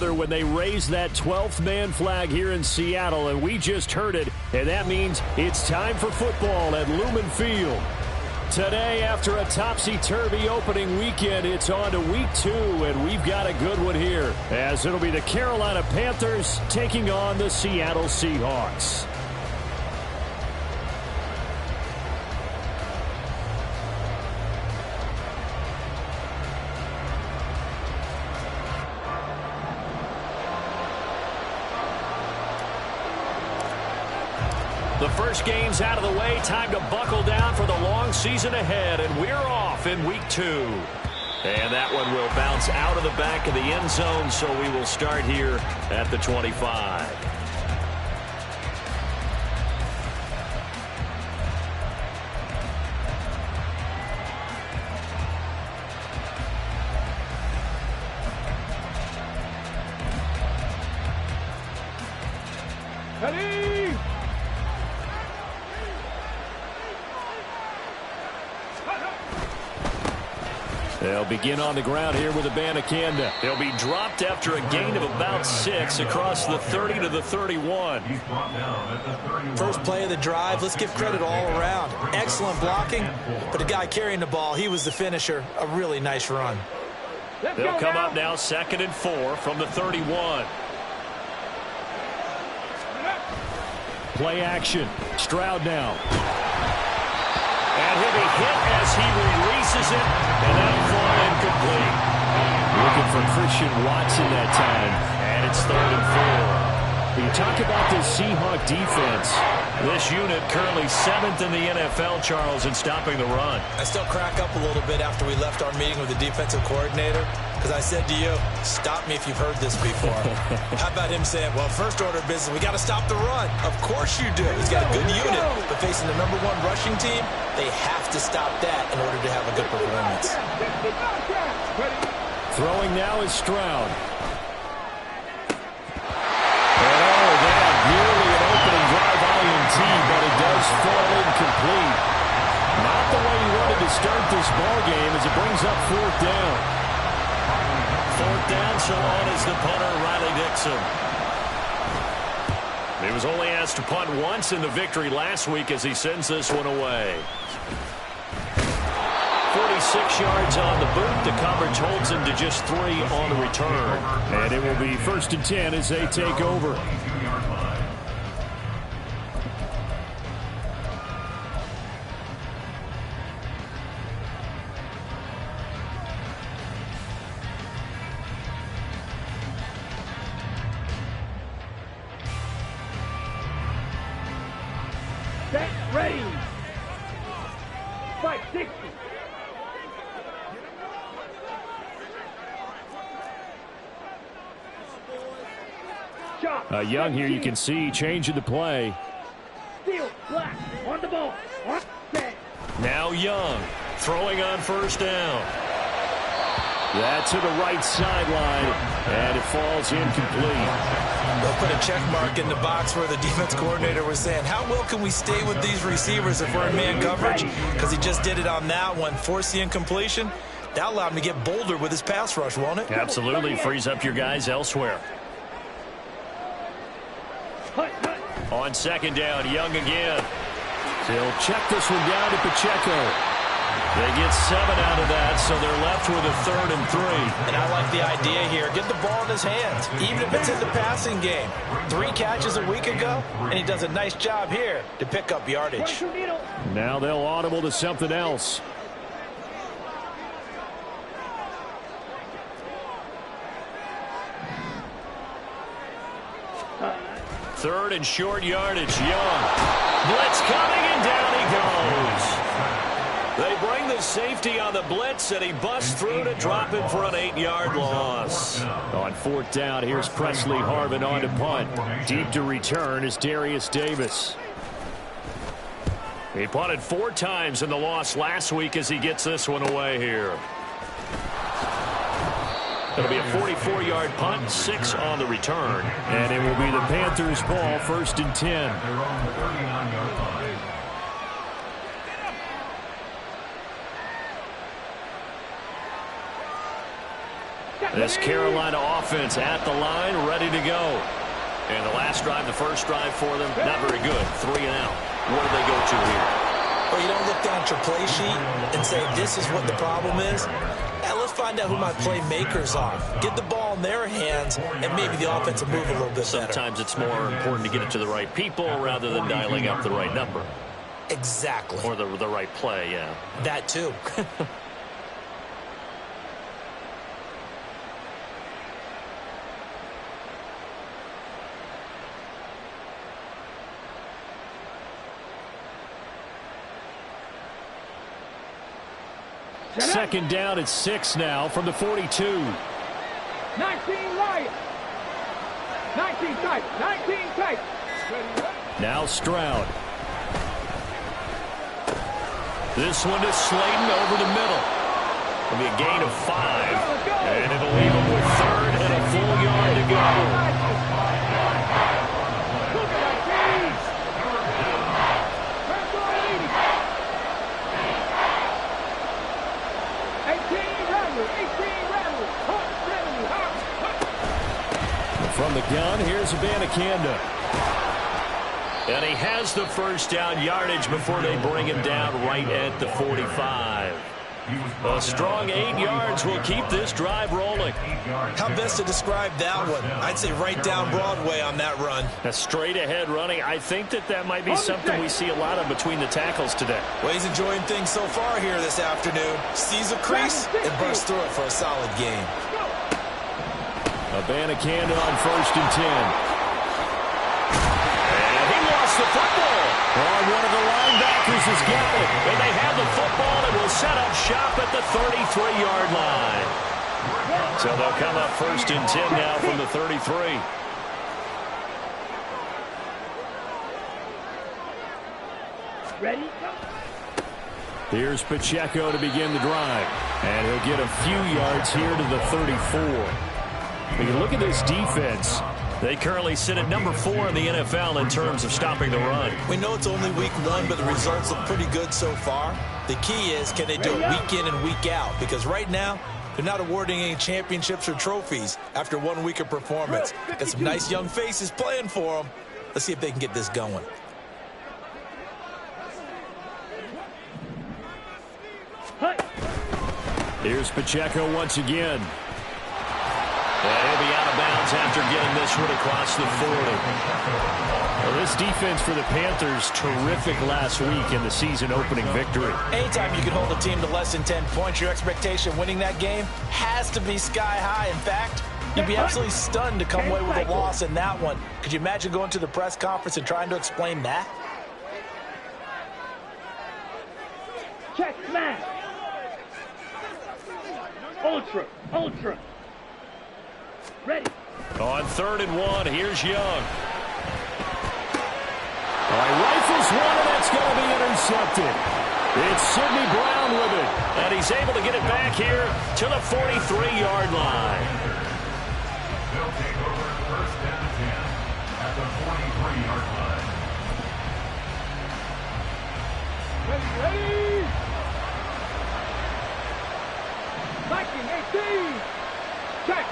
together when they raised that 12th man flag here in Seattle, and we just heard it, and that means it's time for football at Lumen Field. Today, after a topsy-turvy opening weekend, it's on to week 2, and we've got a good one here, as it'll be the Carolina Panthers taking on the Seattle Seahawks. The first game's out of the way. Time to buckle down for the long season ahead, and we're off in week 2. And that one will bounce out of the back of the end zone, so we will start here at the 25. They'll begin on the ground here with Abanikanda. They'll be dropped after a gain of about 6 across the 30 to the 31. First play of the drive, let's give credit all around. Excellent blocking, but the guy carrying the ball, he was the finisher. A really nice run. They'll come up now 2nd and 4 from the 31. Play action. Stroud now. And he'll be hit as he releases it, and that'll fall incomplete. Looking for Christian Watson that time, and it's 3rd and 4. You talk about this Seahawk defense. This unit currently 7th in the NFL, Charles, in stopping the run. I still crack up a little bit after we left our meeting with the defensive coordinator, because I said to you, stop me if you've heard this before. How about him saying, well, first order of business, we got to stop the run. Of course you do. He's got a good unit, but facing the #1 rushing team, they have to stop that in order to have a good performance. Throwing now is Stroud. Oh, that nearly an opening drive INT, but it does fall incomplete. Not the way he wanted to start this ball game as it brings up 4th down. 4th down, so on is the punter, Riley Dixon. He was only asked to punt once in the victory last week as he sends this one away. 46 yards on the boot. The coverage holds him to just 3 on the return. And it will be 1st and 10 as they take over. Ready. 560. Young here, you can see changing the play. Steal, black, on the ball. Now Young throwing on 1st down. That to the right sideline, and it falls incomplete. They'll put a check mark in the box where the defense coordinator was saying, how well can we stay with these receivers if we're in man coverage? Because he just did it on that one, forced the incompletion. That allowed him to get bolder with his pass rush, won't it? Absolutely, frees up your guys elsewhere. On 2nd down, Young again. He'll check this one down to Pacheco. They get 7 out of that, so they're left with a 3rd and 3. And I like the idea here. Get the ball in his hands, even if it's in the passing game. 3 catches a week ago, and he does a nice job here to pick up yardage. Now they'll audible to something else. Third and short yardage, Young. Blitz coming, and down he goes. They bring the safety on the blitz, and he busts through to drop it for an 8-yard loss. On 4th down, here's Presley Harvin on to punt. Deep to return is Darius Davis. He punted 4 times in the loss last week as he gets this one away here. It'll be a 44-yard punt, 6 on the return. And it will be the Panthers' ball, 1st and 10. This Carolina offense at the line, ready to go. And the last drive, the first drive for them, not very good. 3 and out. What do they go to here? Well, you don't look down at your play sheet and say, this is what the problem is. Now, let's find out who my playmakers are. Get the ball in their hands, and maybe the offense will move a little bit better. Sometimes it's more important to get it to the right people rather than dialing up the right number. Exactly. Or the right play, yeah. That too. Second down at 6 now from the 42. 19 Lions. 19 tight. 19 tight. Now Stroud. This one is Slayton over the middle. It'll be a gain of 5. And it'll leave him with 3rd and a full yard to go. Look at that, Keys. Press on 80. 18 Rattler. From the gun, here's Abanikanda. And he has the first down yardage before they bring him down right at the 45. A strong 8 yards will keep this drive rolling. How best to describe that one? I'd say right down Broadway on that run. A straight ahead running. I think that might be something we see a lot of between the tackles today. Well, he's enjoying things so far here this afternoon. Sees a crease and bursts through it for a solid game. Abanikanda on 1st and 10. And he lost the football. Oh, one of the linebackers has got it. And they have the football and will set up shop at the 33-yard line. So they'll come up 1st and 10 now from the 33. Ready? Here's Pacheco to begin the drive. And he'll get a few yards here to the 34. When you look at this defense, they currently sit at number 4 in the NFL in terms of stopping the run. We know it's only week 1, but the results look pretty good so far. The key is, can they do it week in and week out? Because right now, they're not awarding any championships or trophies after 1 week of performance. Got some nice young faces playing for them. Let's see if they can get this going. Here's Pacheco once again. And he'll be out of bounds after getting this one across the 40. Well, this defense for the Panthers, terrific last week in the season-opening victory. Anytime you can hold a team to less than 10 points, your expectation winning that game has to be sky high. In fact, you'd be absolutely stunned to come away with a loss in that one. Could you imagine going to the press conference and trying to explain that? Check smash. Ultra. Ready. On 3rd and 1, here's Young. All right, rifles one, and that's going to be intercepted. It's Sidney Brown with it, and he's able to get it back here to the 43-yard line. They'll take over 1st and 10 at the 43-yard line. Ready. Viking 18. Check.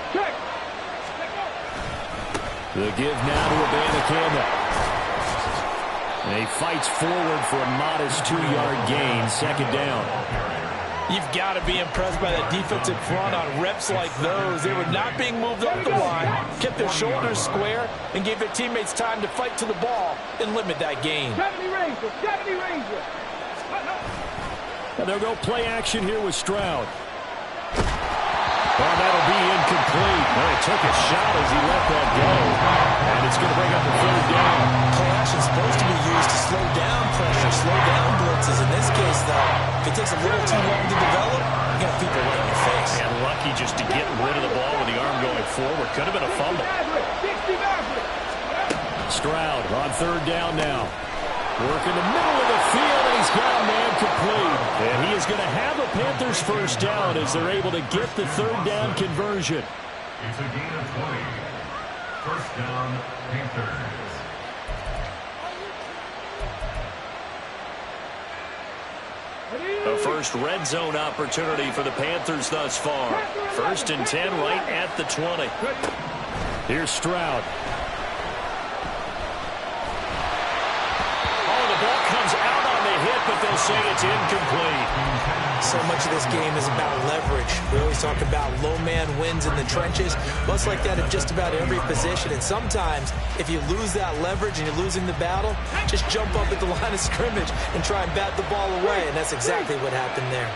The give now to Abanikanda. And he fights forward for a modest 2-yard gain, 2nd down. You've got to be impressed by that defensive front on reps like those. They were not being moved up the line, kept their shoulders square, and gave their teammates time to fight to the ball and limit that gain. 70 Ranger. And they'll go play action here with Stroud. Well, that'll be incomplete. Well, he took a shot as he let that go. And it's going to bring up a 3rd down. Play action is supposed to be used to slow down pressure, slow down blitzes. In this case, though, if it takes a little too long to develop, you got people right in your face. And lucky just to get rid of the ball with the arm going forward. Could have been a fumble. Stroud on 3rd down now. Work in the middle of the field, and he's got a man complete. And he is going to have a Panthers 1st down as they're able to get the 3rd down conversion. It's a gain of 20. 1st down, Panthers. A first red zone opportunity for the Panthers thus far. 1st and 10 right at the 20. Here's Stroud. Oh, the ball comes out on the hit, but they'll say it's incomplete. So much of this game is about leverage. We always talk about low man wins in the trenches. Well, it's like that in just about every position. And sometimes, if you lose that leverage and you're losing the battle, just jump up at the line of scrimmage and try and bat the ball away. And that's exactly what happened there.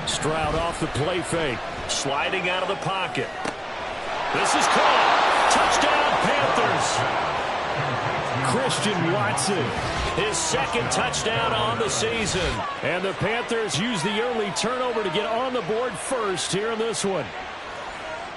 Stroud off the play fake. Sliding out of the pocket. This is caught. Touchdown, Panthers. Christian Watson, his 2nd touchdown on the season. And the Panthers use the early turnover to get on the board first here in this one.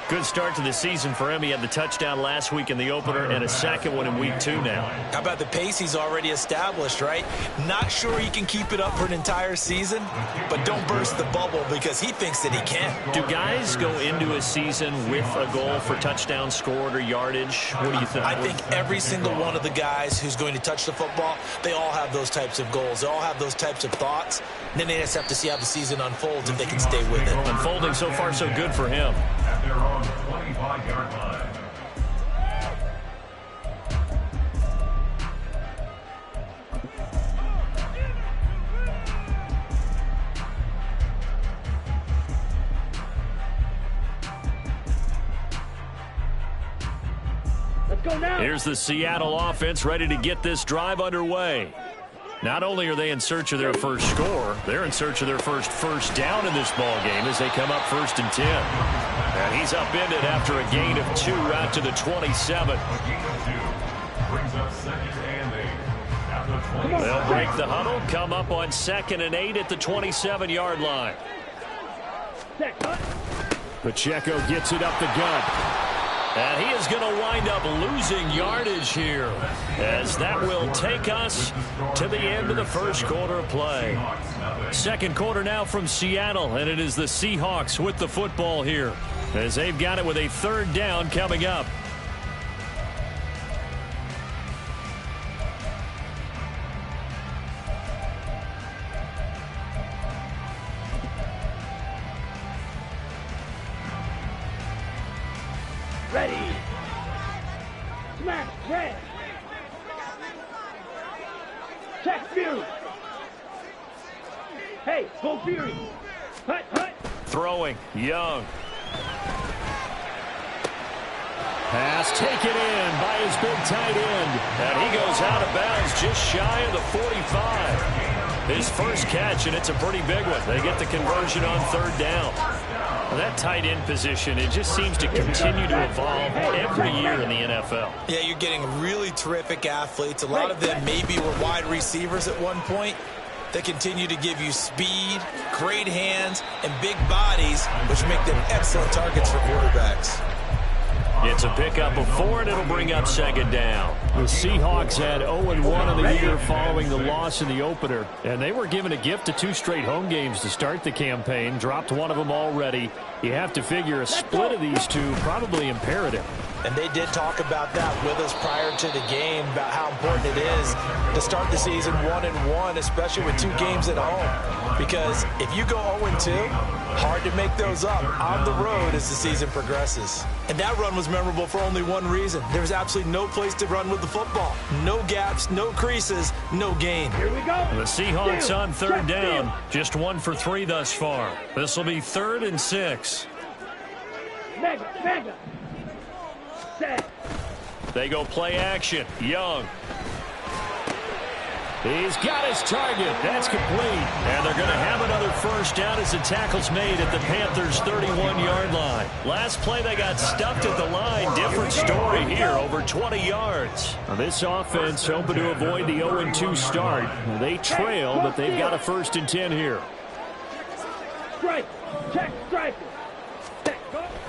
Good start to the season for him. He had the touchdown last week in the opener and a 2nd one in week 2 now. How about the pace he's already established, right? Not sure he can keep it up for an entire season, but don't burst the bubble because he thinks that he can. Do guys go into a season with a goal for touchdowns scored or yardage? What do you think? I think every single one of the guys who's going to touch the football, they all have those types of goals. They all have those types of thoughts. And then they just have to see how the season unfolds if they can stay with it. Unfolding so far so good for him. At their own 25-yard line. Let's go now. Here's the Seattle offense ready to get this drive underway. Not only are they in search of their first score, they're in search of their first down in this ball game as they come up 1st and 10. And he's upended after a gain of 2 out to the 27. A gain of 2 brings up 2nd and 8 at the 27. They'll break the huddle, come up on 2nd and 8 at the 27-yard line. Pacheco gets it up the gut. And he is going to wind up losing yardage here as that will take us to the end of the first quarter of play. 2nd quarter now from Seattle, and it is the Seahawks with the football here as they've got it with a 3rd down coming up. Ready. Smash. Red. Check Fury. Hey, go Fury. Hut, hut. Throwing, Young. Pass taken in by his big tight end. And he goes out of bounds just shy of the 45. His first catch, and it's a pretty big one. They get the conversion on 3rd down. Well, that tight end position, it just seems to continue to evolve every year in the NFL. Yeah, you're getting really terrific athletes. A lot of them maybe were wide receivers at one point. They continue to give you speed, great hands, and big bodies, which make them excellent targets for quarterbacks. It's a pickup of 4, and it'll bring up 2nd down. The Seahawks had 0-1 in the year following the loss in the opener, and they were given a gift of 2 straight home games to start the campaign. Dropped one of them already. You have to figure a split of these two probably imperative. And they did talk about that with us prior to the game, about how important it is to start the season 1-1, especially with 2 games at home. Because if you go 0-2, hard to make those up on the road as the season progresses. And that run was memorable for only one reason. There was absolutely no place to run with the football. No gaps, no creases, no gain. Here we go. The Seahawks on 3rd down. Just 1 for 3 thus far. This will be 3rd and 6. Mega. Set. They go play action. Young. He's got his target. That's complete. And they're going to have another first down as the tackle's made at the Panthers' 31-yard line. Last play, they got stuffed at the line. Different story here, over 20 yards. Now, this offense hoping to avoid the 0-2 start. They trail, but they've got a 1st and 10 here. Strike. Check striker.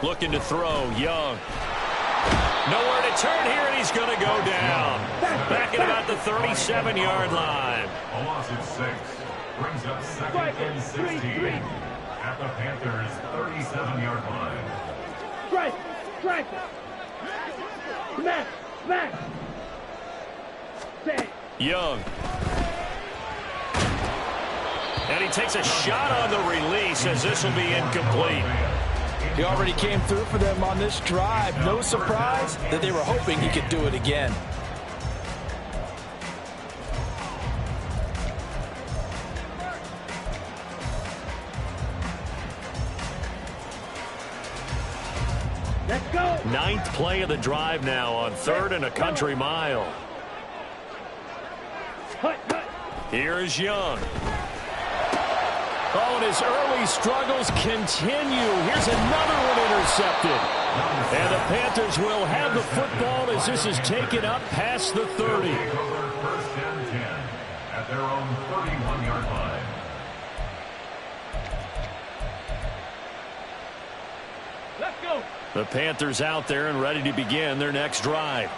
Looking to throw. Young. Nowhere to turn here, and he's going to go down. Back at about the 37-yard line. A loss of 6 brings up 2nd and 16 at the Panthers' 37-yard line. Strike. Smash. Set. Young. And he takes a shot on the release as this will be incomplete. He already came through for them on this drive. No surprise that they were hoping he could do it again. Let's go. Ninth play of the drive now on 3rd and a country mile. Hut, hut. Here's Young. Oh, and his early struggles continue. Here's another one intercepted. And the Panthers will have the football as this is taken up past the 30. First and 10 at their own 31-yard line. Let's go. The Panthers out there and ready to begin their next drive.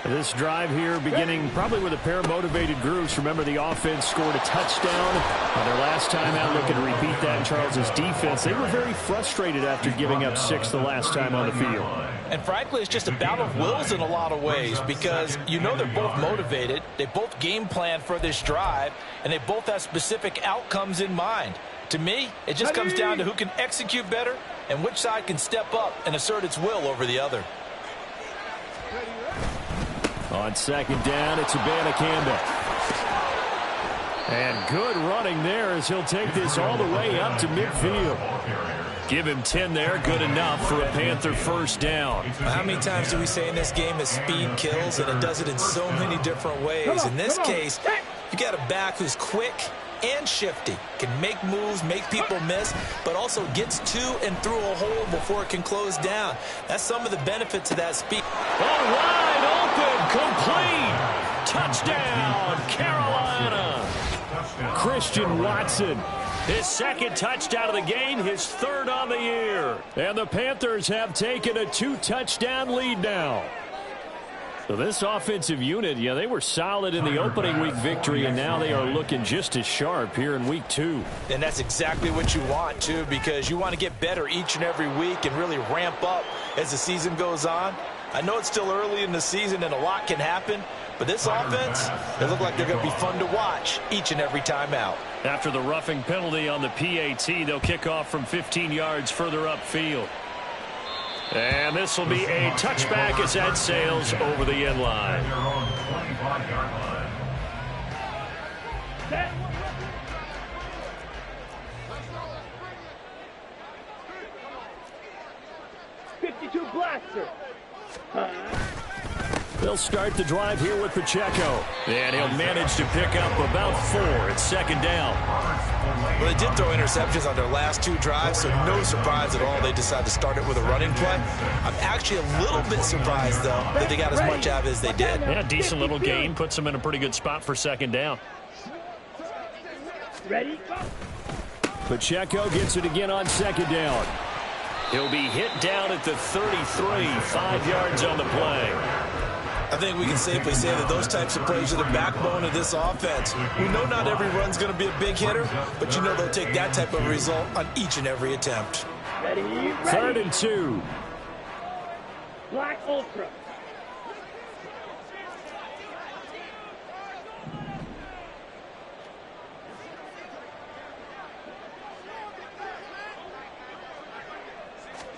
This drive here beginning probably with a pair of motivated groups. Remember, the offense scored a touchdown on their last time out. Looking to repeat that in Charles's defense. They were very frustrated after giving up 6 the last time on the field. And frankly, it's just a battle of wills in a lot of ways because you know they're both motivated. They both game plan for this drive, and they both have specific outcomes in mind. To me, it just comes down to who can execute better and which side can step up and assert its will over the other. On 2nd down, it's Abanikanda. And good running there as he'll take this all the way up to midfield. Give him 10 there, good enough for a Panther first down. How many times do we say in this game that speed kills, and it does it in so many different ways? In this case, you got a back who's quick and shifty, can make moves, make people miss, but also gets to and through a hole before it can close down. That's some of the benefits of that speed. Oh, wide open, complete. Touchdown, Carolina. Christian Watson, his 2nd touchdown of the game, his 3rd on the year. And the Panthers have taken a 2-touchdown lead now. So this offensive unit, yeah, they were solid in the opening week victory, and now they are looking just as sharp here in week 2. And that's exactly what you want, too, because you want to get better each and every week and really ramp up as the season goes on. I know it's still early in the season and a lot can happen, but this offense, they look like they're going to be fun to watch each and every time out. After the roughing penalty on the PAT, they'll kick off from 15 yards further upfield. And this will be a touchback as that sails over the end line. Set. .52 blaster. They'll start the drive here with Pacheco. And he'll manage to pick up about 4 at 2nd down. Well, they did throw interceptions on their last 2 drives, so no surprise at all they decided to start it with a running play. I'm actually a little bit surprised, though, that they got as much out of it as they did. Yeah, decent little gain. Puts them in a pretty good spot for 2nd down. Ready? Go. Pacheco gets it again on 2nd down. He'll be hit down at the 33, 5 yards on the play. I think we can safely say that those types of plays are the backbone of this offense. We know not every run's going to be a big hitter, but you know they'll take that type of result on each and every attempt. Ready? 3rd and 2. Black Ultra.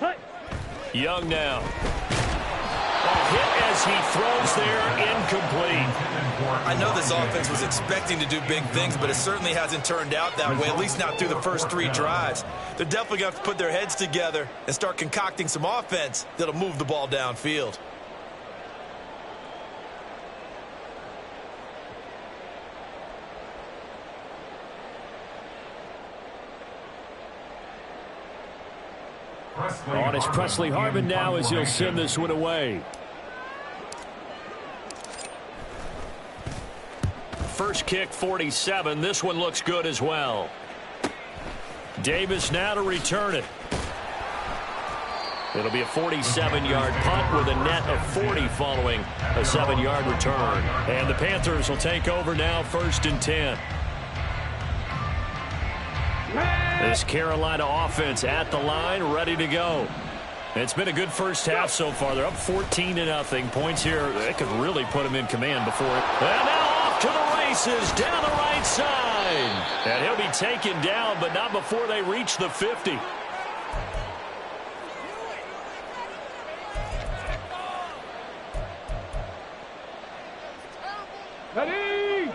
Hut. Young now. A hit as he throws there, incomplete. I know this offense was expecting to do big things, but it certainly hasn't turned out that way, at least not through the first 3 drives. They're definitely going to have to put their heads together and start concocting some offense that'll move the ball downfield. On is Presley Harvin now as he'll send this one away. First kick, 47. This one looks good as well. Davis now to return it. It'll be a 47-yard punt with a net of 40 following a 7-yard return. And the Panthers will take over now, 1st and 10. This Carolina offense at the line, ready to go. It's been a good first half so far. They're up 14-0. Points here, they could really put them in command before it. And now off off to the races down the right side. And he'll be taken down, but not before they reach the 50. Ready!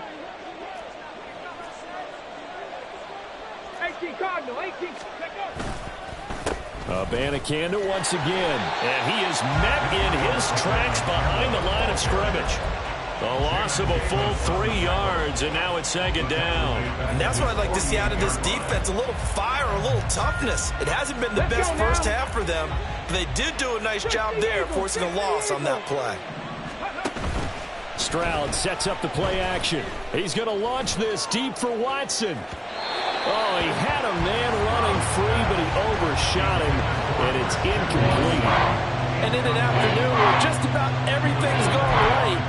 18 Cardinal, 18. Check up. Abanikanda once again. And he is met in his tracks behind the line of scrimmage. A loss of a full 3 yards, and now it's second down. And that's what I'd like to see out of this defense, a little fire, a little toughness. It hasn't been the best first half for them, but they did do a nice job there, forcing a loss on that play. Stroud sets up the play action. He's going to launch this deep for Watson. Oh, he had a man running free, but he overshot him, and it's incomplete. And in an afternoon where just about everything's going right,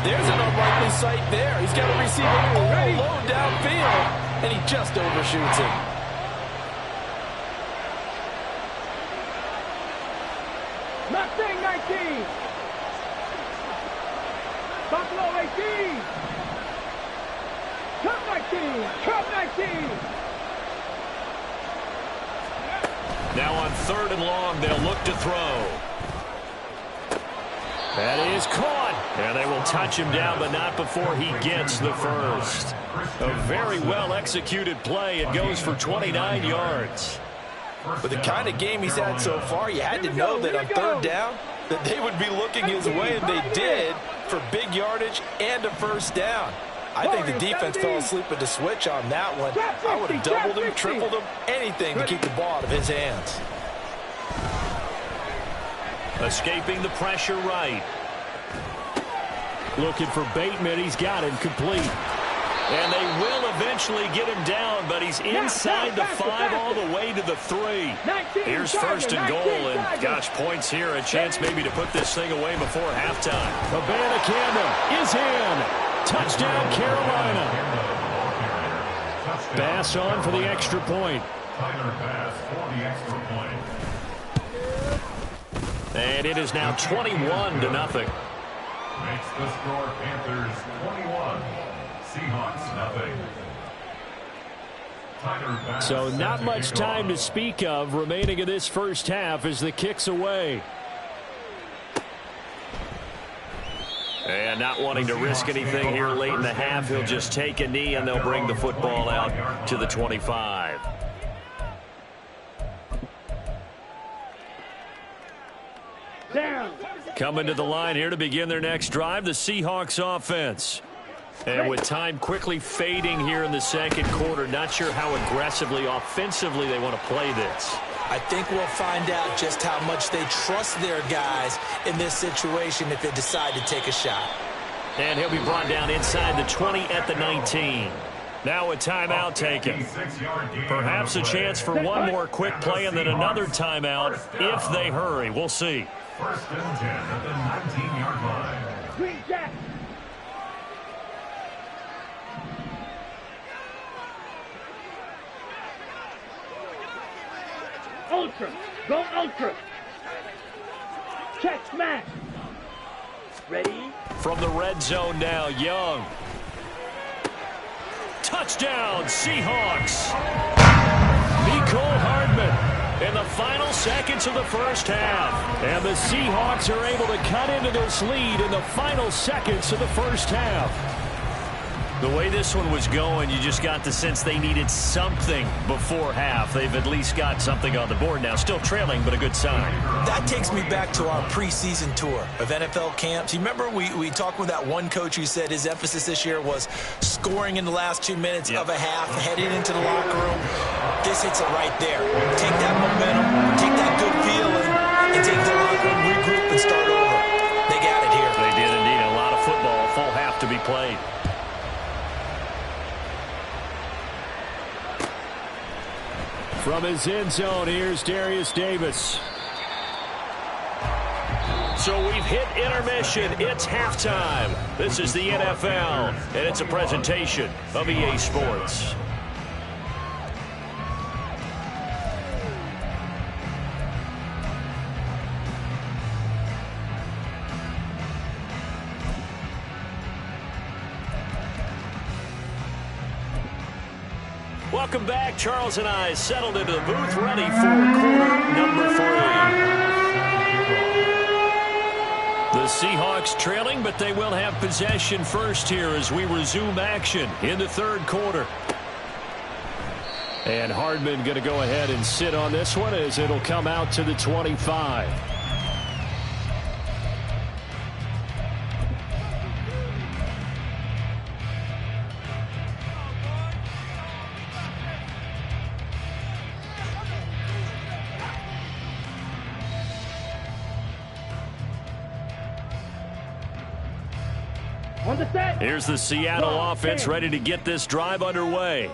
there's an unlikely sight there. He's got a receiver all alone downfield, and he just overshoots it. Mustang 19. Buffalo 18. Cup 19. Cup 19. Now on 3rd and long, they'll look to throw. That is caught. And they will touch him down, but not before he gets the first. A very well-executed play. It goes for 29 yards. With the kind of game he's had so far, you had to know that on 3rd down, that they would be looking his way, and they did, for big yardage and a first down. I think the defense fell asleep at the switch on that one. I would have doubled him, tripled him, anything to keep the ball out of his hands. Escaping the pressure right. Looking for Bateman. He's got him complete. And they will eventually get him down, but he's inside the 5 all the way to the 3. Here's 1st and goal, and gosh, points here. A chance maybe to put this thing away before halftime. Abanikanda is in. Touchdown, Carolina. Bass on for the extra point. And it is now 21-0. Makes the score Panthers 21, Seahawks nothing. So not much time to speak of remaining in this first half as the kick's away. And not wanting to risk anything here late in the half, he'll just take a knee and they'll bring the football out to the 25. Down. Coming to the line here to begin their next drive, the Seahawks offense. And with time quickly fading here in the second quarter, not sure how aggressively, offensively they want to play this. I think we'll find out just how much they trust their guys in this situation if they decide to take a shot. And he'll be brought down inside the 20 at the 19. Now a timeout taken. Perhaps a chance for one more quick play and then another timeout if they hurry. We'll see. 1st and 10 at the 19-yard line. Green Jack. Ultra. Go ultra. Check smash. Ready? From the red zone now, Young. Touchdown, Seahawks. Mecole Hardman in the final seconds of the first half. And the Seahawks are able to cut into this lead in the final seconds of the first half. The way this one was going, you just got the sense they needed something before half. They've at least got something on the board now. Still trailing, but a good sign. That takes me back to our preseason tour of NFL camps. You remember we talked with that one coach who said his emphasis this year was scoring in the last 2 minutes of a half, heading into the locker room. This hits it right there. Take that momentum, take that good feeling, and take the locker room, regroup, and start over. They got it here. They did indeed. A lot of football, a full half to be played. From his end zone, here's Darius Davis. So we've hit intermission. It's halftime. This is the NFL, and it's a presentation of EA Sports. Welcome back. Charles and I settled into the booth, ready for quarter number 3. The Seahawks trailing, but they will have possession first here as we resume action in the third quarter. And Hardman going to go ahead and sit on this one as it'll come out to the 25. Here's the Seattle offense ready to get this drive underway.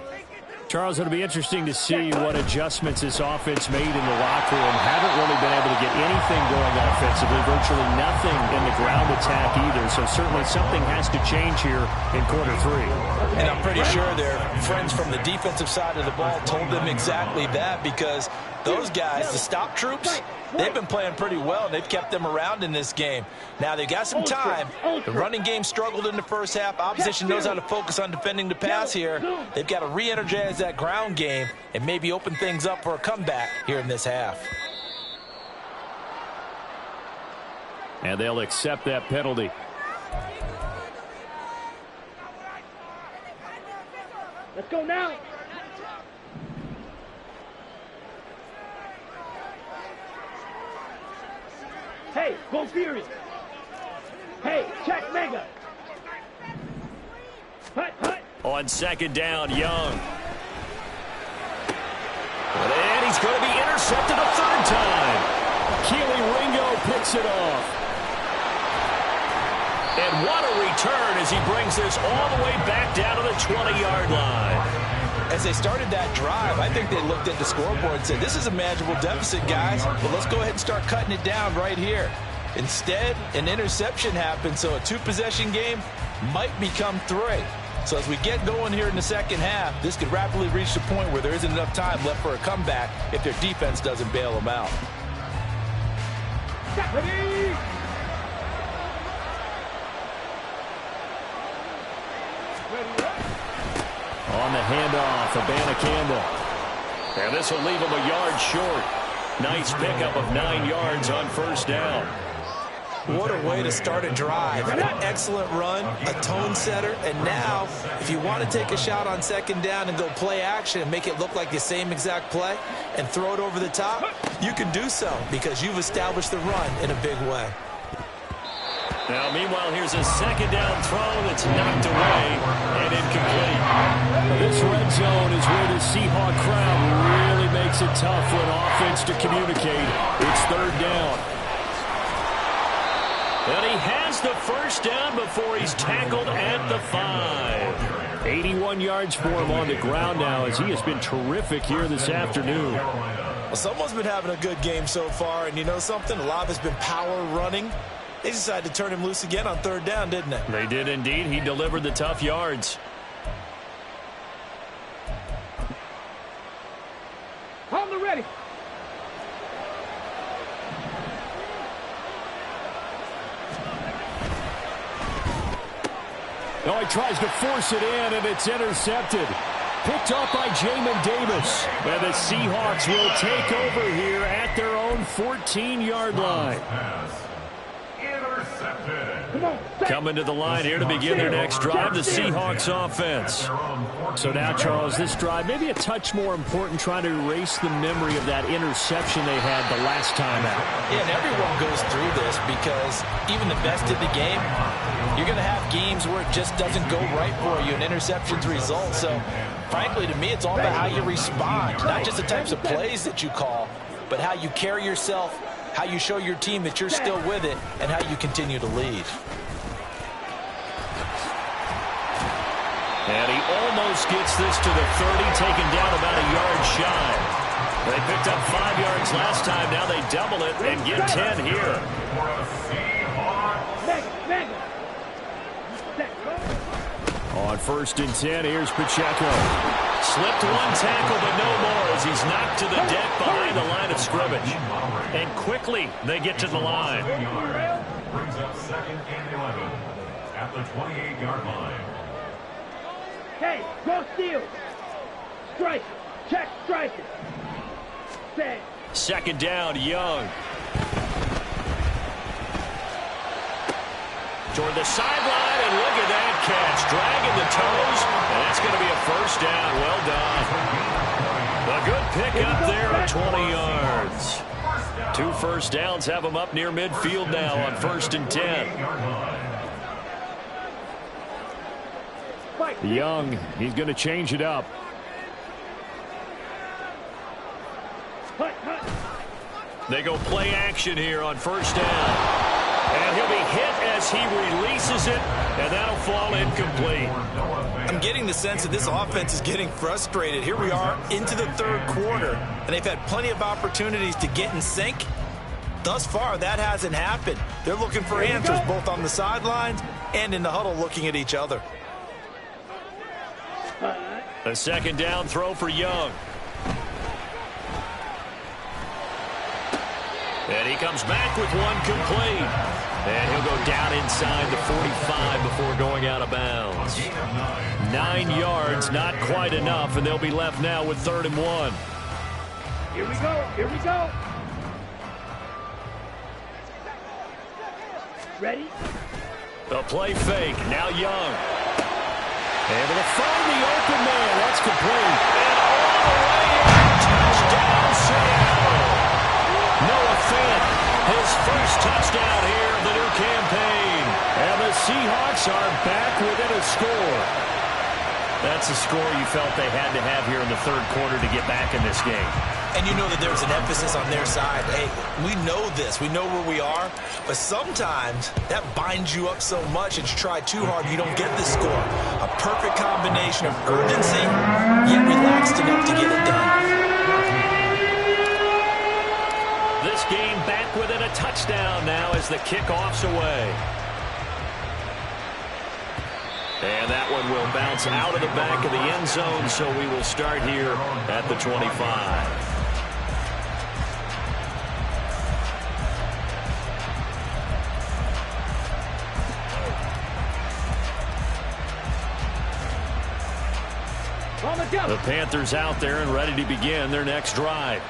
Charles, it'll be interesting to see what adjustments this offense made in the locker room. Haven't really been able to get anything going offensively, virtually nothing in the ground attack either. So certainly something has to change here in quarter 3. And I'm pretty sure their friends from the defensive side of the ball told them exactly that, because those guys, the stop troops, they've been playing pretty well. They've kept them around in this game. Now, they've got some time. The running game struggled in the first half. Opposition knows how to focus on defending the pass here. They've got to re-energize that ground game and maybe open things up for a comeback here in this half. And they'll accept that penalty. Let's go now. Hey, go Fury. Hey, check Mega. Hut, hut. On second down, Young. And he's going to be intercepted a third time. Keely Ringo picks it off. And what a return as he brings this all the way back down to the 20-yard line. As they started that drive, I think they looked at the scoreboard and said, this is a manageable deficit, guys, but let's go ahead and start cutting it down right here. Instead, an interception happened, so a 2-possession game might become 3. So as we get going here in the second half, this could rapidly reach the point where there isn't enough time left for a comeback if their defense doesn't bail them out. Ready? On the handoff, Abana Campbell. And this will leave him a yard short. Nice pickup of 9 yards on first down. What a way to start a drive. An excellent run, a tone setter, and now, if you want to take a shot on second down and go play action and make it look like the same exact play and throw it over the top, you can do so because you've established the run in a big way. Now, meanwhile, here's a second down throw that's knocked away and incomplete. This red zone is where the Seahawk crowd really makes it tough for an offense to communicate. It's third down. And he has the first down before he's tackled at the 5. 81 yards for him on the ground now as he has been terrific here this afternoon. Well, someone's been having a good game so far, and you know something? A lot of it's been power running. They decided to turn him loose again on third down, didn't they? They did indeed. He delivered the tough yards. On the ready. No, he tries to force it in, and it's intercepted. Picked up by Jamin Davis. And the Seahawks will take over here at their own 14-yard line. Coming to the line here to begin their next drive, the Seahawks offense. So now, Charles, this drive maybe a touch more important, trying to erase the memory of that interception they had the last time out. Yeah, and everyone goes through this because even the best in the game, you're going to have games where it just doesn't go right for you, and interceptions result. So, frankly, to me, it's all about how you respond, not just the types of plays that you call, but how you carry yourself, how you show your team that you're still with it, and how you continue to lead. And he almost gets this to the 30, taken down about a yard shy. They picked up 5 yards last time. Now they double it and get 10 here. On first and 10, here's Pacheco. Slipped one tackle, but no more as he's knocked to the deck behind the line of scrimmage. And quickly, they get to the line. Brings up second and 11 at the 28-yard line. Hey, go steal. Strike. Check strike. Set. Second down, Young. Toward the sideline, and look at that catch. Dragging the toes, and that's going to be a first down. Well done. A good pickup there at 20 yards. 2 first downs have him up near midfield now on 1st and 10. Young, he's going to change it up. They go play action here on 1st down. And he'll be hit as he releases it, and that'll fall incomplete. I'm getting the sense that this offense is getting frustrated. Here we are into the 3rd quarter, and they've had plenty of opportunities to get in sync. Thus far, that hasn't happened. They're looking for answers both on the sidelines and in the huddle looking at each other. A second down throw for Young. And he comes back with one complete. And he'll go down inside the 45 before going out of bounds. 9 yards, not quite enough, and they'll be left now with 3rd and 1. Here we go. Here we go. Ready? A play fake. Now Young. Able to find the open man. That's complete. And all the way in. Touchdown, Seattle. Noah Fant, his first touchdown here of the new campaign. And the Seahawks are back within a score. That's a score you felt they had to have here in the 3rd quarter to get back in this game. And you know that there's an emphasis on their side. Hey, we know this. We know where we are. But sometimes that binds you up so much that you try too hard, you don't get the score. A perfect combination of urgency, yet relaxed enough to get it done. This game back within a touchdown now as the kickoff's away. And that one will bounce out of the back of the end zone, so we will start here at the 25. The Panthers out there and ready to begin their next drive.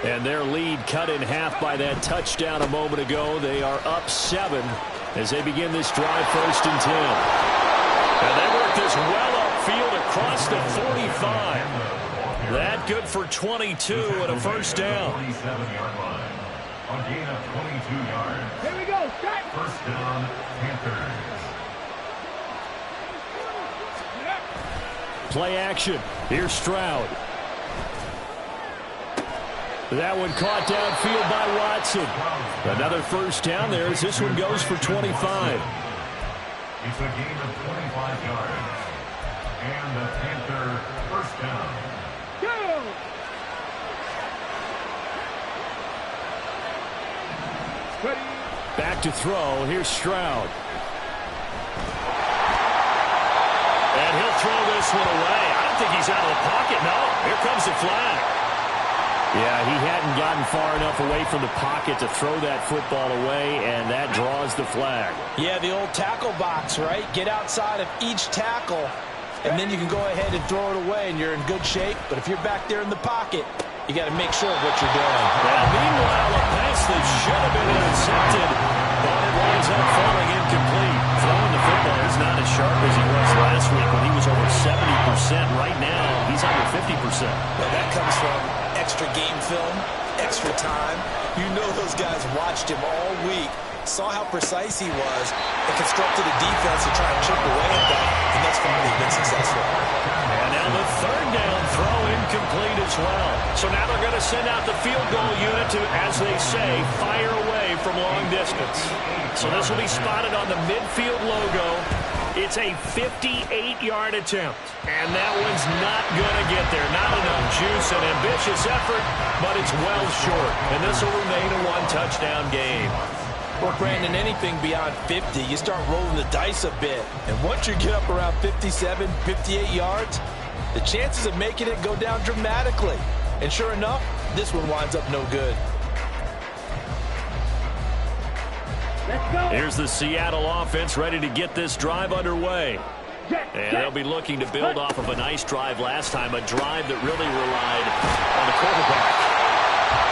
And their lead cut in half by that touchdown a moment ago. They are up 7 as they begin this drive 1st and 10. And they work this well upfield across the 45. That good for 22 and a first down. 27-yard line. On gain of 22 yards. Here we go. Strike. First down, Panthers. Play action. Here's Stroud. That one caught downfield by Watson. Another first down there as this one goes for 25. It's a gain of 25 yards. And the Panther first down. Go. Ready. Back to throw. Here's Stroud. And he'll throw this one away. I don't think he's out of the pocket. No, here comes the flag. Yeah, he hadn't gotten far enough away from the pocket to throw that football away, and that draws the flag. Yeah, the old tackle box, right? Get outside of each tackle, and then you can go ahead and throw it away, and you're in good shape. But if you're back there in the pocket, you got to make sure of what you're doing. And meanwhile, a pass that should have been intercepted, but it winds up falling incomplete. Throwing the football is not as sharp as he was last week when he was over 70%. Right now, he's under 50%. Well, that comes from extra game film, extra time. You know those guys watched him all week, saw how precise he was, and constructed a defense to try and chip away at that, and that's finally been successful. And now the third down throw incomplete as well. So now they're going to send out the field goal unit to, as they say, fire away from long distance. So this will be spotted on the midfield logo. It's a 58-yard attempt, and that one's not going to get there. Not enough juice, an ambitious effort, but it's well short, and this will remain a one-touchdown game. Well, Brandon, anything beyond 50, you start rolling the dice a bit. And once you get up around 57, 58 yards, the chances of making it go down dramatically. And sure enough, this one winds up no good. Let's go. Here's the Seattle offense ready to get this drive underway. And they'll be looking to build off of a nice drive last time, a drive that really relied on the quarterback.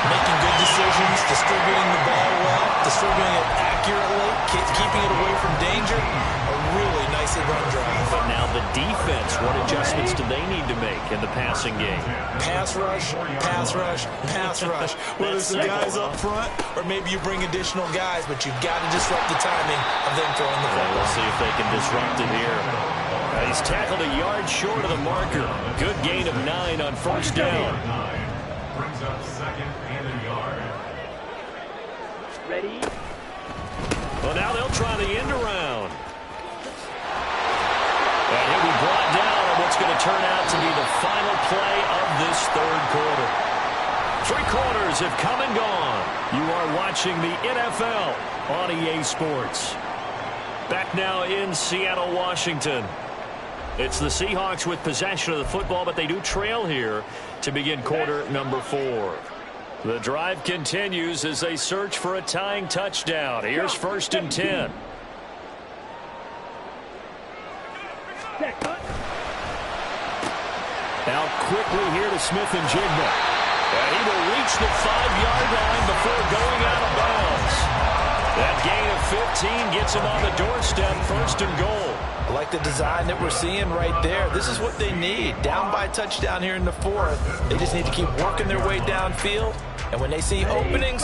Making good decisions, distributing the ball well, distributing it accurately, keeping it away from danger. A really nicely run drive. But now the defense, what adjustments do they need to make in the passing game? Pass rush, pass rush, pass rush. Whether it's the guys up front or maybe you bring additional guys, but you've got to disrupt the timing of them throwing the football. We'll see if they can disrupt it here. He's tackled a yard short of the marker. Good gain of 9 on first down. Brings up second and a yard. Ready? Well, now they'll try the end around. And he'll be brought down on what's going to turn out to be the final play of this third quarter. 3 quarters have come and gone. You are watching the NFL on EA Sports. Back now in Seattle, Washington. It's the Seahawks with possession of the football, but they do trail here to begin quarter number 4. The drive continues as they search for a tying touchdown. Here's first and 10. Now quickly here to Smith and Jigba. And he will reach the 5-yard line before going out of bounds. That gain of 15 gets him on the doorstep, first and goal. I like the design that we're seeing right there. This is what they need. Down by a touchdown here in the 4th. They just need to keep working their way downfield. And when they see openings,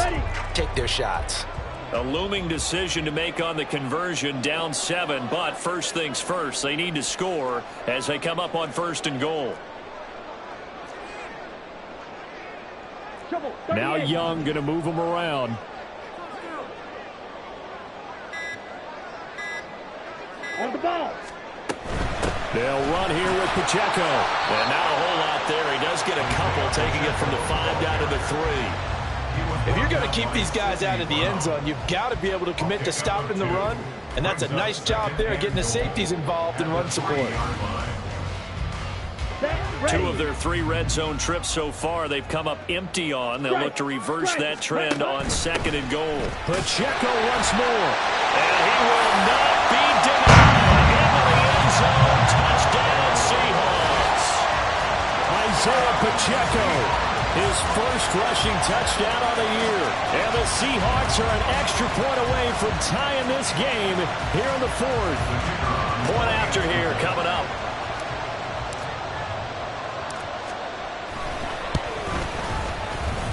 take their shots. A looming decision to make on the conversion, down 7. But first things first, they need to score as they come up on first and goal. Now Young going to move them around. On the ball. They'll run here with Pacheco. And not a whole lot there. He does get a couple, taking it from the 5 down to the 3. If you're going to keep these guys out of the end zone, you've got to be able to commit to stopping the run. And that's a nice job there, getting the safeties involved in run support. 2 of their 3 red zone trips so far, they've come up empty on. They'll look to reverse that trend on second and goal. Pacheco once more. And he will not be denied. Into the end zone. Touchdown, Seahawks. Isaiah Pacheco, his first rushing touchdown of the year. And the Seahawks are an extra point away from tying this game here in the 4th. Point after here coming up.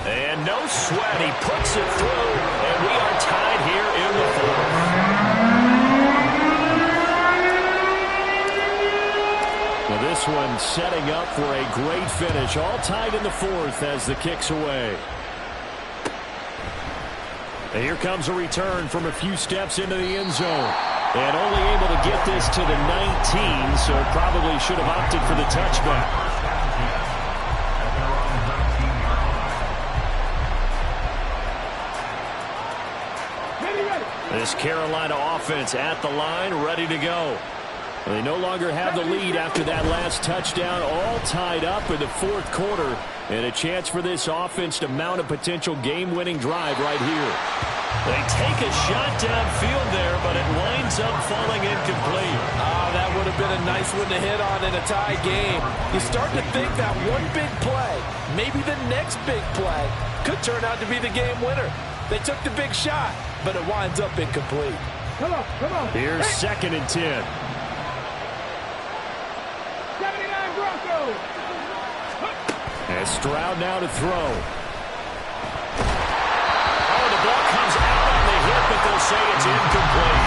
And no sweat, he puts it through, and we are tied here in the 4th. Well, this one setting up for a great finish, all tied in the 4th as the kick's away. And here comes a return from a few steps into the end zone. And only able to get this to the 19, so probably should have opted for the touchback. This Carolina offense at the line, ready to go. They no longer have the lead after that last touchdown, all tied up in the 4th quarter. And a chance for this offense to mount a potential game-winning drive right here. They take a shot downfield there, but it winds up falling incomplete. That would have been a nice one to hit on in a tie game. You start to think that one big play, maybe the next big play, could turn out to be the game winner. They took the big shot, but it winds up incomplete. Come on, come on. Here's second and 10. 79 Broncos. And Stroud now to throw. Oh, the ball comes out on the hit, but they'll say it's incomplete.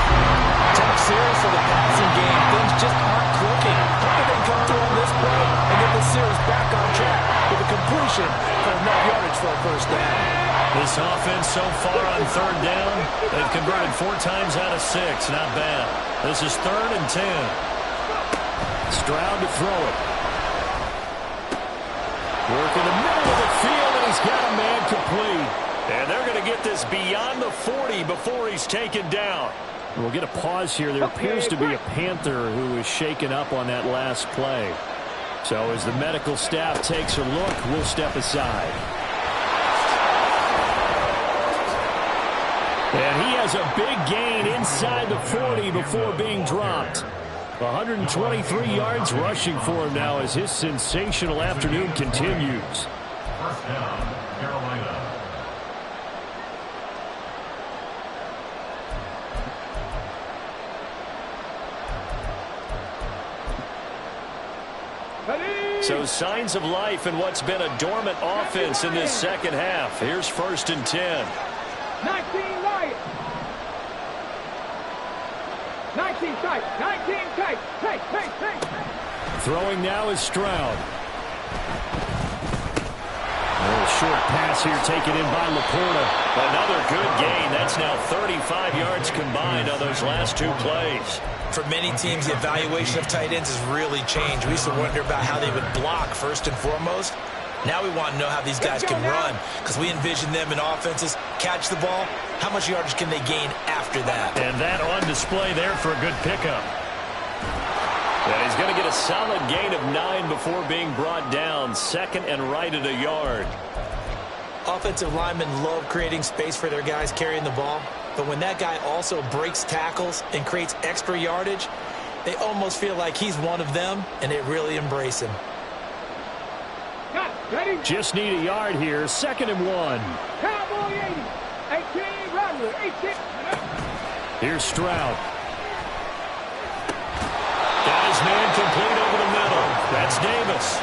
Tough series for the passing game. Things just aren't clicking. Hopefully they come through on this play and get the series back on track with a completion for enough yardage for a first down. This offense so far on 3rd down, they've converted 4 times out of 6. Not bad. This is 3rd and 10. Stroud to throw it. Work in the middle of the field, and he's got a man complete. And they're going to get this beyond the 40 before he's taken down. We'll get a pause here. There appears to be a Panther who is shaken up on that last play. So as the medical staff takes a look, we'll step aside. And he has a big gain inside the 40 before being dropped. 123 yards rushing for him now as his sensational afternoon continues. First down, Carolina. So signs of life in what's been a dormant offense in this second half. Here's 1st and 10. 19 Lions. 19 tight. 19 tight. Take. Throwing now is Stroud. A little short pass here taken in by Laporta. Another good gain. That's now 35 yards combined on those last 2 plays. For many teams, the evaluation of tight ends has really changed. We used to wonder about how they would block first and foremost. Now we want to know how these guys can run, because we envision them in offenses catch the ball. How much yardage can they gain after that? And that on display there for a good pickup. And he's going to get a solid gain of 9 before being brought down. 2nd and right at a yard. Offensive linemen love creating space for their guys carrying the ball. But when that guy also breaks tackles and creates extra yardage, they almost feel like he's one of them, and they really embrace him. Just need a yard here. 2nd and 1. Cowboy 80. 18 Rattler. 18. Here's Stroud. Got his man complete over the middle. That's Davis.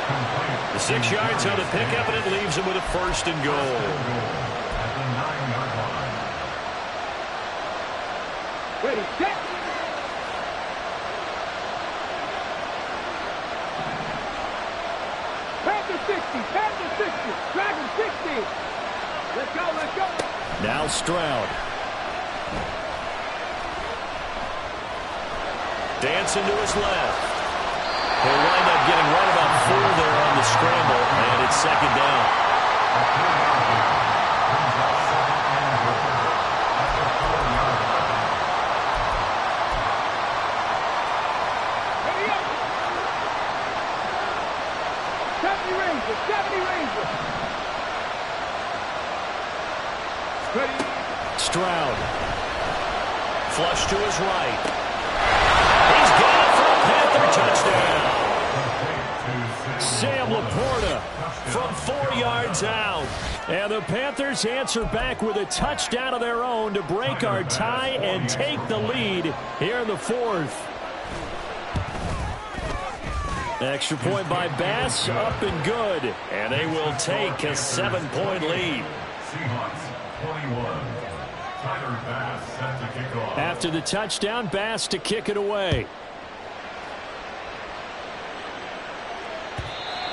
The 6 yards on the pickup, and it leaves him with a 1st and goal. At the 9-yard line. Ready, set. Panther 60, Dragon 60. Let's go. Now Stroud. Dancing to his left. He'll wind up getting right about 4 there on the scramble, and it's 2nd down. Stroud. Flush to his right. He's got it for a Panther touchdown. Sam Laporta from 4 yards out. And the Panthers answer back with a touchdown of their own to break our tie and take the lead here in the 4th. Extra point by Bass, up and good. And they will take a 7-point lead. Seahawks 21. Tyler Bass set to kick off. After the touchdown, Bass to kick it away.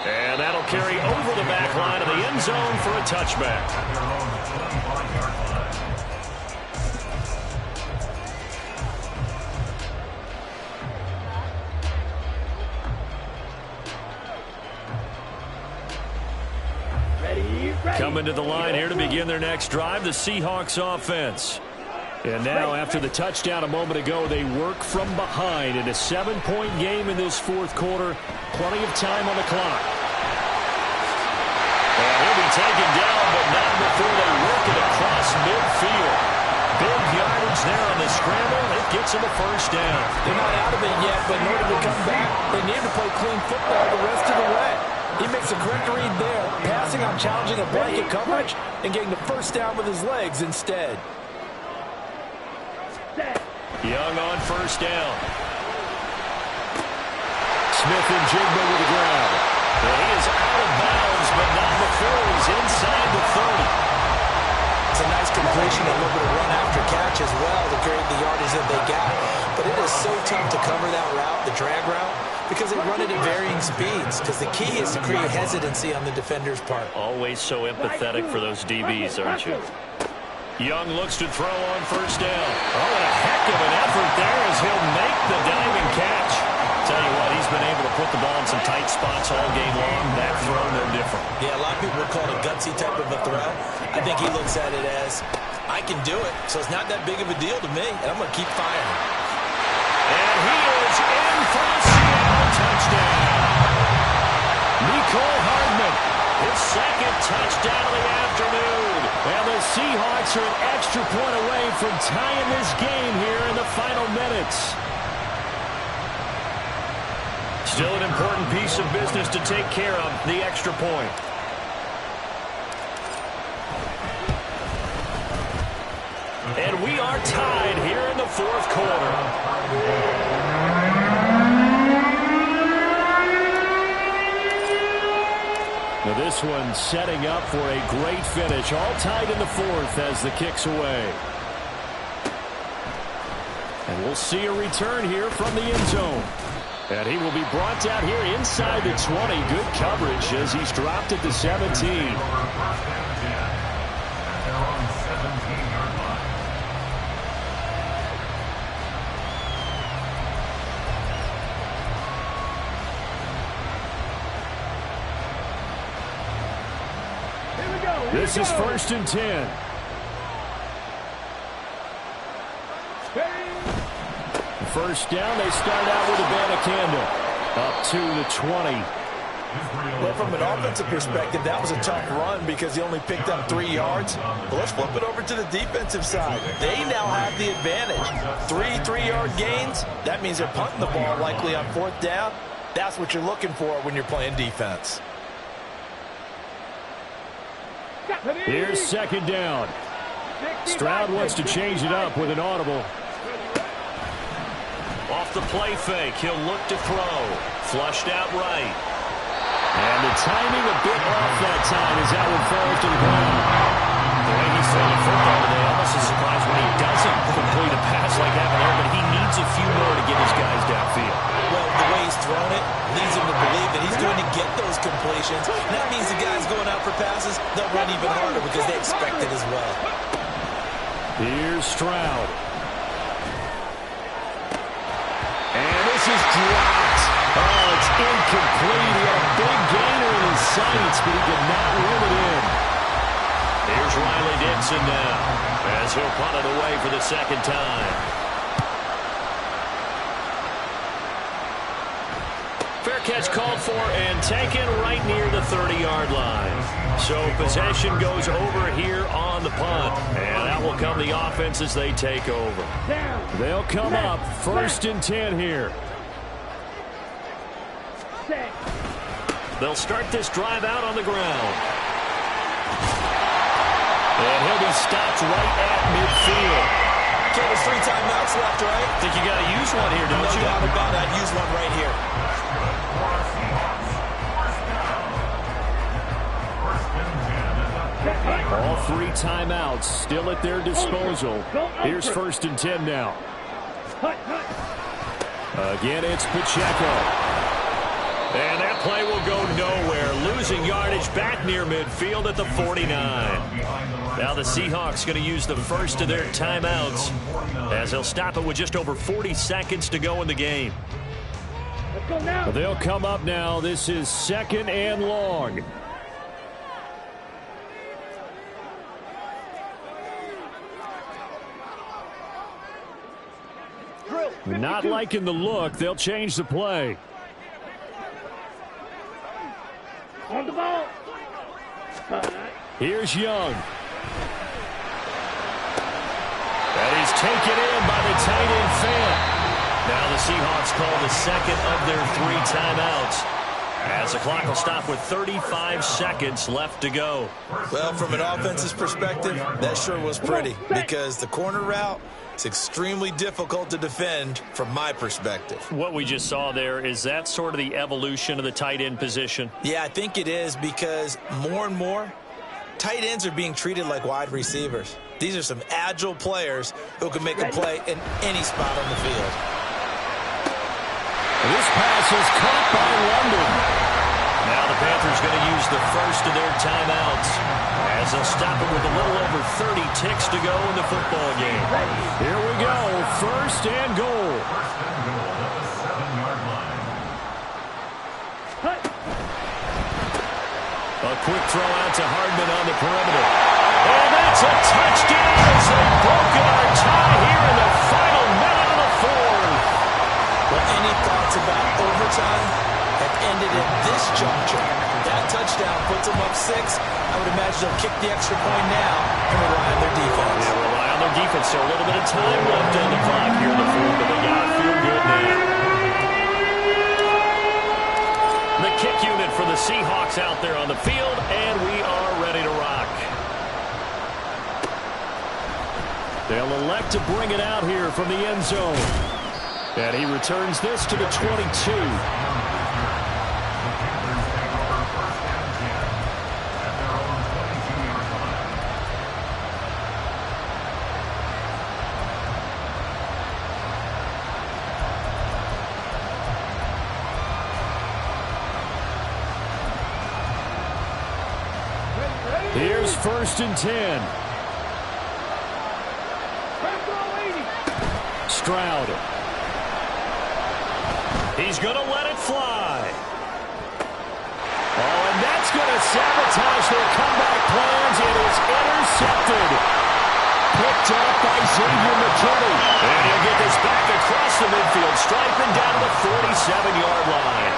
And that'll carry over the back line of the end zone for a touchback. At their own 25-yard line. Coming to the line here to begin their next drive, the Seahawks offense. And now, after the touchdown a moment ago, they work from behind in a 7-point game in this 4th quarter. Plenty of time on the clock. And he'll be taken down, but not before they work it across midfield. Big yardage there on the scramble. It gets him a 1st down. They're not out of it yet, but in order to come back, they need to play clean football the rest of the way. He makes a correct read there, passing on challenging a blanket coverage and getting the 1st down with his legs instead. Young on 1st down. Smith and Jigba with the grab. And he is out of bounds, but not before he's inside the 30. It's a nice completion, a little bit of run after catch as well to create the yardage that they got. But it is so tough to cover that route, the drag route, because they run it at varying speeds. Because the key is to create hesitancy on the defender's part. Always so empathetic for those DBs, aren't you? Young looks to throw on 1st down. Oh, and a heck of an effort there as he'll make the diving catch. Tell you what, he's been able to put the ball in some tight spots all game long. That throw, no different. Yeah, a lot of people would call it a gutsy type of a throw. I think he looks at it as, I can do it, so it's not that big of a deal to me, and I'm going to keep firing. And he is in for a Seattle touchdown. Nicole Hardman, his 2nd touchdown of the afternoon. And the Seahawks are an extra point away from tying this game here in the final minutes. Still an important piece of business to take care of, the extra point. And we are tied here in the fourth quarter. Now this one setting up for a great finish. All tied in the fourth as the kick's away. And we'll see a return here from the end zone. And he will be brought down here inside the 20. Good coverage as he's dropped at the 17. This is 1st and 10. First down, they start out with a Banacanda. Up to the 20. Well, from an offensive perspective, that was a tough run because he only picked up 3 yards. But let's flip it over to the defensive side. They now have the advantage. 3 3-yard gains. That means they're punting the ball likely on 4th down. That's what you're looking for when you're playing defense. Here's 2nd down. Stroud wants to change it up with an audible. Off the play fake, he'll look to throw. Flushed out right. And the timing a bit off that time as that one falls to the ground. The way he's throwing the football today, almost a surprise when he doesn't complete a pass like that there, but he needs a few more to get his guys downfield. Well, the way he's thrown it leads him to believe that he's going to get those completions. And that means the guys going out for passes, they'll run even harder because they expect it as well. Here's Stroud. And this is dropped. Oh, it's incomplete. He had a big gainer in his sights, but he did not reel it in. Here's Riley Dixon now as he'll punt it away for the 2nd time. Fair catch called for and taken right near the 30-yard line. So possession goes over here on the punt. And out will come the offense as they take over. They'll come up 1st and 10 here. They'll start this drive out on the ground. And he'll be stopped right at midfield. Okay, there's 3 timeouts left, right? Think you got to use one here, don't you? No doubt about it. I'd use one right here. All 3 timeouts still at their disposal. Here's 1st and 10 now. Again, it's Pacheco. And that play will go nowhere. Losing yardage back near midfield at the 49. Now the Seahawks going to use the first of their timeouts as they'll stop it with just over 40 seconds to go in the game. They'll come up now. This is 2nd and long. Not liking the look. They'll change the play. On the ball. Here's Young. That is taken in by the tight end Fant. Now the Seahawks call the 2nd of their 3 timeouts as the clock will stop with 35 seconds left to go. Well, from an offense's perspective, that sure was pretty because the corner route is extremely difficult to defend from my perspective. What we just saw there, is that sort of the evolution of the tight end position? Yeah, I think it is because more and more, tight ends are being treated like wide receivers. These are some agile players who can make a play in any spot on the field. This pass is caught by London. Now the Panthers going to use the first of their timeouts as they'll stop it with a little over 30 ticks to go in the football game. Here we go, 1st and goal. A quick throw out to Hardman on the perimeter. And that's a touchdown as they've broken our tie here in the final minute of the 4th. Well, any thoughts about overtime have ended at this juncture. That touchdown puts them up 6. I would imagine they'll kick the extra point now and rely on their defense. Yeah, rely on their defense. So a little bit of time left on the clock here in the 4th, but they got to feel good now. look to bring it out here from the end zone. And he returns this to the 22. Here's 1st and 10. Stroud. He's going to let it fly. Oh, and that's going to sabotage their comeback plans. It is intercepted. Picked up by Xavier McKinney. And he'll get this back across the midfield, striping down to the 47-yard line.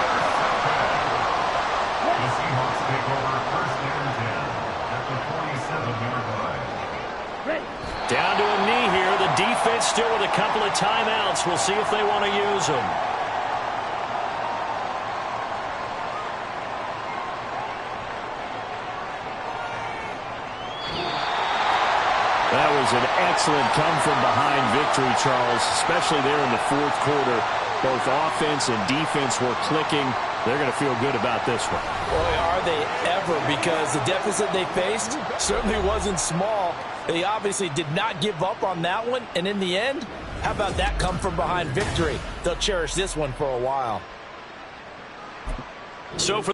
The Seahawks take over 1st and 10 at the 47-yard line. Down to a knee here. The defense still with a couple of timeouts. We'll see if they want to use them. That was an excellent come-from-behind victory, Charles, especially there in the 4th quarter. Both offense and defense were clicking. They're going to feel good about this one. Boy, are they ever, because the deficit they faced certainly wasn't small. They obviously did not give up on that one, and in the end, how about that come-from-behind victory? They'll cherish this one for a while. So for